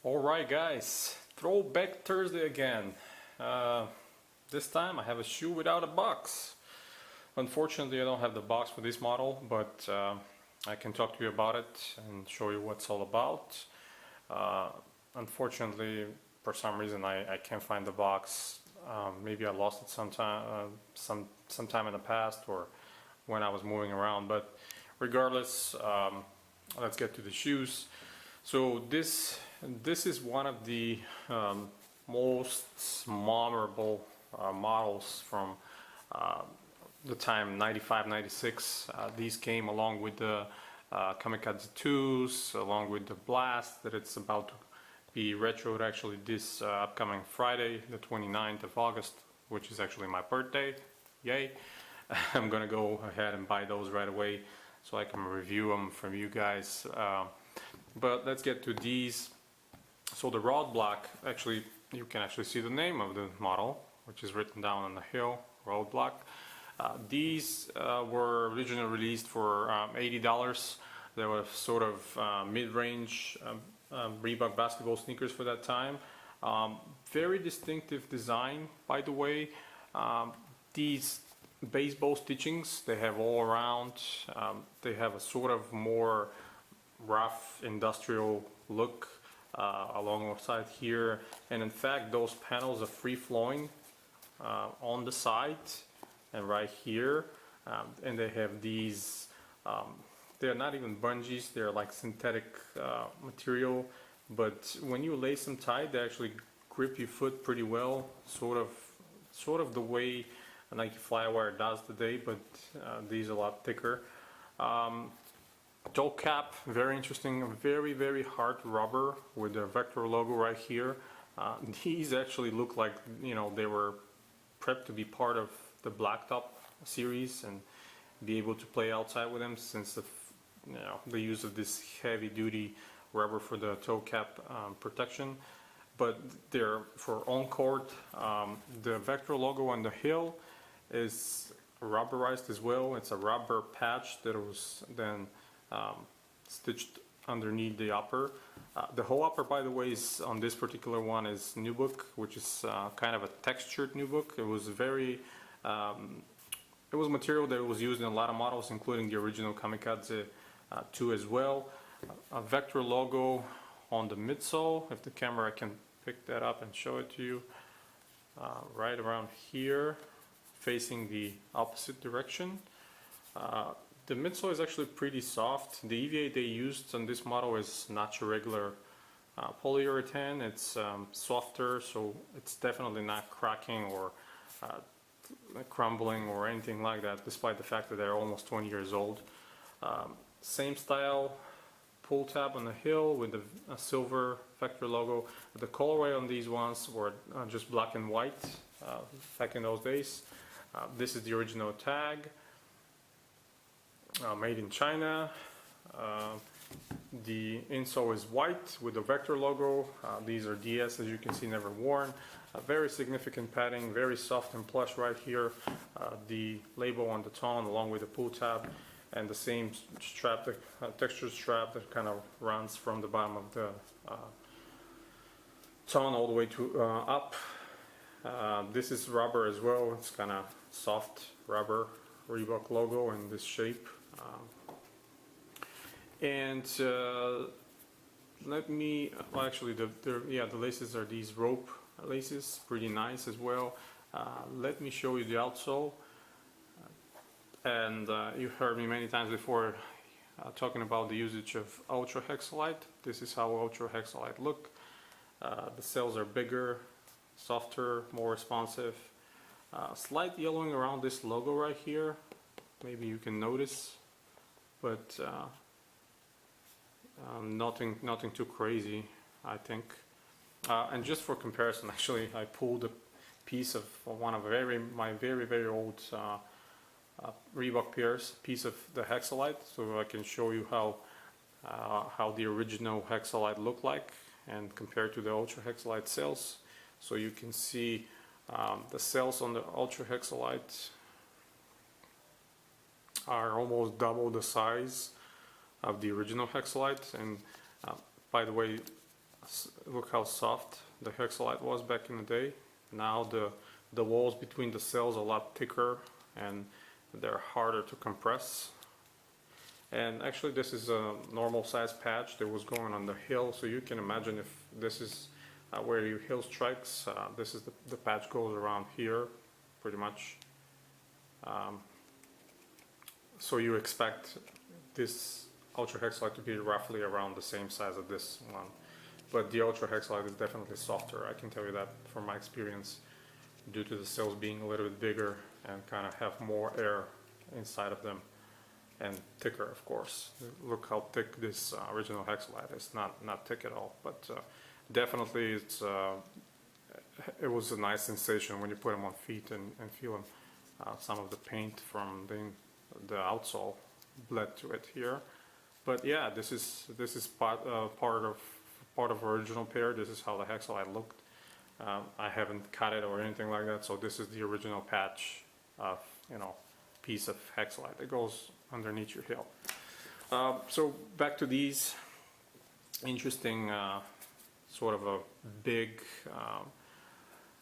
Alright guys, Throwback Thursday again. This time I have a shoe without a box. Unfortunately I don't have the box for this model, but I can talk to you about it and show you what it's all about. Unfortunately, for some reason I can't find the box. Maybe I lost it sometime in the past or when I was moving around, but regardless, let's get to the shoes. So this is one of the most memorable models from the time 95, 96. These came along with the Kamikaze 2s, along with the Blast that it's about to be retroed actually this upcoming Friday, the 29th of August, which is actually my birthday. Yay! I'm gonna go ahead and buy those right away so I can review them from you guys. But let's get to these. So the Roadblock, actually you can actually see the name of the model, which is written down on the heel, Roadblock. These were originally released for $80. They were sort of mid-range Reebok basketball sneakers for that time. Very distinctive design, by the way. These baseball stitchings, they have all around. They have a sort of more rough industrial look alongside here, and in fact those panels are free-flowing on the side and right here, and they have these they're not even bungees, they're like synthetic material, but when you lace them tight they actually grip your foot pretty well, sort of the way a Nike Flywire does today, but these are a lot thicker. Toe cap, very interesting, very hard rubber with the Vector logo right here. These actually look like, you know, they were prepped to be part of the Blacktop series and be able to play outside with them, since the use of this heavy duty rubber for the toe cap protection. But they're for on court. The Vector logo on the heel is rubberized as well. It's a rubber patch that was then stitched underneath the upper. The whole upper, by the way, is on this particular one is nubuck, which is kind of a textured nubuck. It was it was material that was used in a lot of models, including the original Kamikaze 2 as well. A Vector logo on the midsole. If the camera can pick that up and show it to you, right around here, facing the opposite direction. The midsole is actually pretty soft. The EVA they used on this model is not your regular polyurethane. It's softer, so it's definitely not cracking or crumbling or anything like that, despite the fact that they're almost 20 years old. Same style pull tab on the heel with a silver Vector logo. The colorway on these ones were just black and white back in those days. This is the original tag. Made in China. The insole is white with the Vector logo. These are DS, as you can see, never worn. Very significant padding, very soft and plush right here. The label on the tongue along with the pull tab, and the same strap, the textured strap that kind of runs from the bottom of the tongue all the way to up. This is rubber as well. It's kind of soft rubber Reebok logo in this shape. Let me, well, actually the laces are these rope laces, pretty nice as well. Let me show you the outsole. And you've heard me many times before talking about the usage of Ultra Hexalite. This is how Ultra Hexalite look. The cells are bigger, softer, more responsive. Slight yellowing around this logo right here, maybe you can notice, but nothing too crazy, I think. And just for comparison, actually, I pulled a piece of one of my very old Reebok pairs, piece of the Hexalite, so I can show you how the original Hexalite looked like and compared to the Ultra Hexalite cells. So you can see the cells on the Ultra Hexalite are almost double the size of the original Hexalite, and by the way, Look how soft the Hexalite was back in the day. Now the walls between the cells are a lot thicker and they're harder to compress. And actually this is a normal size patch that was going on the hill, so you can imagine if this is where your heel strikes, this is the patch goes around here pretty much. So you expect this Ultra Hexalite to be roughly around the same size as this one. But the Ultra Hexalite is definitely softer, I can tell you that from my experience, due to the cells being a little bit bigger and kind of have more air inside of them, and thicker, of course. Look how thick this original Hexalite is. Not thick at all, but definitely it was a nice sensation when you put them on feet and feel them. Some of the paint from the outsole bled to it here. But yeah, this is part of original pair. This is how the Hexalite looked. I haven't cut it or anything like that, so this is the original patch of, piece of Hexalite that goes underneath your heel. So back to these interesting sort of a big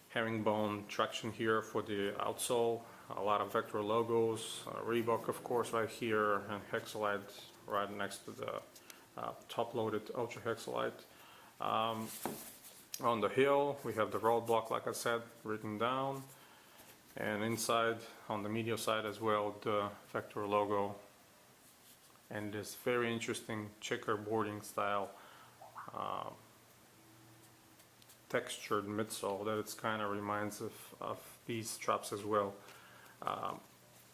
herringbone traction here for the outsole. A lot of vector logos, Reebok of course right here, and Hexalite right next to the top-loaded Ultra Hexalite. On the heel we have the Roadblock, like I said, written down, and inside on the medial side as well the vector logo, and this very interesting checkerboarding style textured midsole that it's kind of reminds of these straps as well.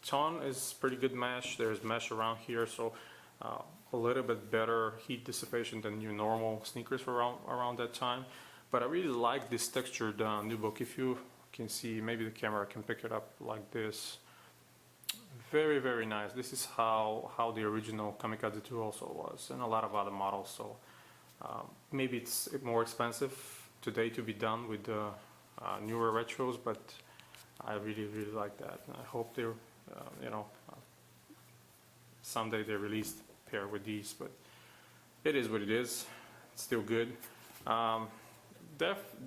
Tone is pretty good mesh. There's mesh around here, so a little bit better heat dissipation than your normal sneakers around that time. But I really like this textured nubuck. If you can see, maybe the camera can pick it up like this. Very, very nice. This is how the original Kamikaze 2 also was, and a lot of other models. So maybe it's more expensive today to be done with the newer retros, but I really, really like that. I hope they're, someday they release a pair with these, but it is what it is. It's still good.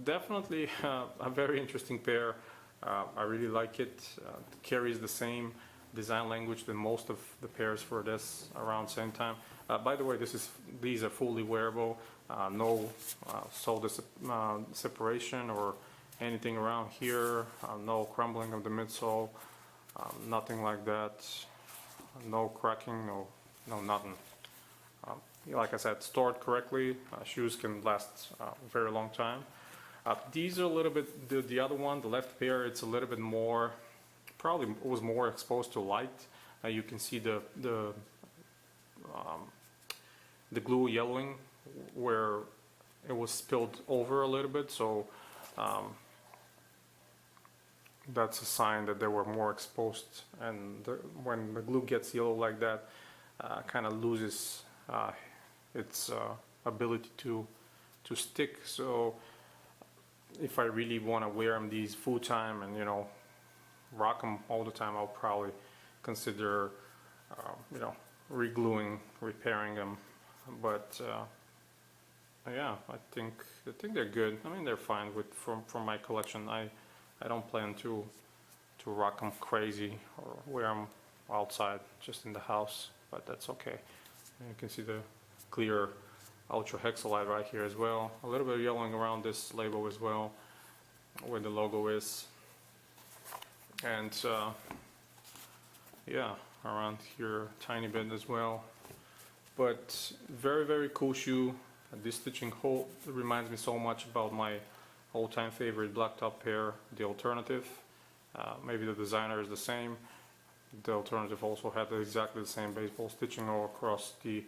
Definitely a very interesting pair. I really like it. It carries the same design language than most of the pairs for this around the same time. By the way, these are fully wearable. No sole separation or anything around here. No crumbling of the midsole. Nothing like that. No cracking. No nothing. Like I said, stored correctly, shoes can last a very long time. These are a little bit, the other one, the left pair, it's a little bit more, probably was more exposed to light. You can see the glue yellowing where it was spilled over a little bit, so that's a sign that they were more exposed, and when the glue gets yellow like that, kind of loses its ability to stick. So if I really want to wear them these full time and rock them all the time, I'll probably consider re-gluing, repairing them. But yeah, I think they're good. I mean, they're fine from my collection. I don't plan to rock them crazy or wear them outside, just in the house, but that's okay. And you can see the clear Ultra Hexalite right here as well. A little bit of yellowing around this label as well, where the logo is. And yeah, around here a tiny bit as well. But very, very cool shoe. This stitching hole reminds me so much about my all-time favorite Blacktop pair, the Alternative. Maybe the designer is the same. The Alternative also had exactly the same baseball stitching all across the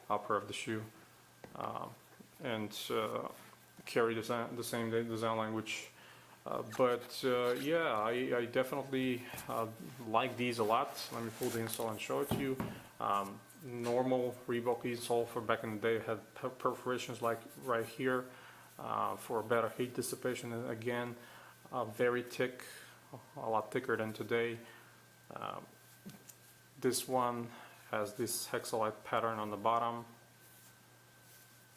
upper of the shoe, and carry the same design language. But yeah, I definitely like these a lot. Let me pull the insole and show it to you. Normal Reebok insole for back in the day had perforations like right here for better heat dissipation. And again, very thick, a lot thicker than today. This one has this Hexalite pattern on the bottom,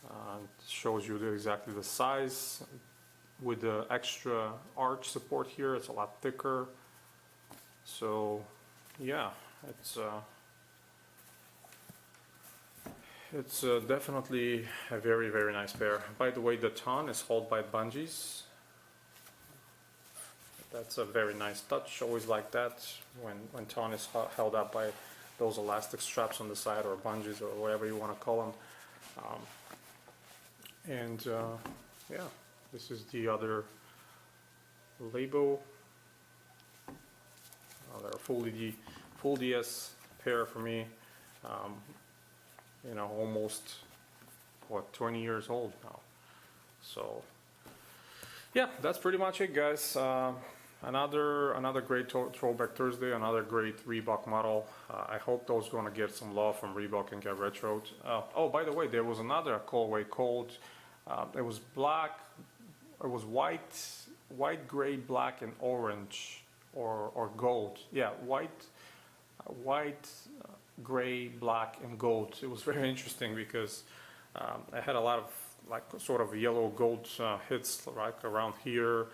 It shows you exactly the size. With the extra arch support here, it's a lot thicker. So yeah, it's definitely a very, very nice pair. By the way, the ton is held by bungees. That's a very nice touch. Always like that when ton is held up by those elastic straps on the side, or bungees, or whatever you want to call them. Yeah, this is the other label. They're full DS pair for me. You know, almost what, 20 years old now. So yeah, that's pretty much it, guys. Another great Throwback Thursday, another great Reebok model. I hope those gonna get some love from Reebok and get retroed. Oh, by the way, there was another colorway called, it was black, it was white, gray, black, and orange, or gold. Yeah, white, gray, black, and gold. It was very interesting because I had a lot of like sort of yellow gold hits right around here.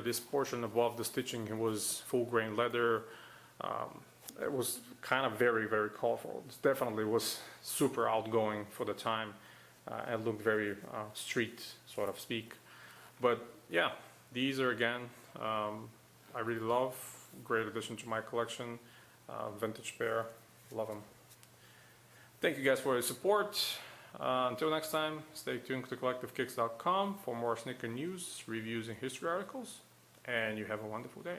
This portion above the stitching, it was full grain leather. It was kind of very, very colorful. It definitely was super outgoing for the time. It looked very street, sort of speak. But yeah, these are, again, I really love. Great addition to my collection. Vintage pair, love them. Thank you guys for your support. Until next time, stay tuned to collectivekicks.com for more sneaker news, reviews, and history articles. And you have a wonderful day.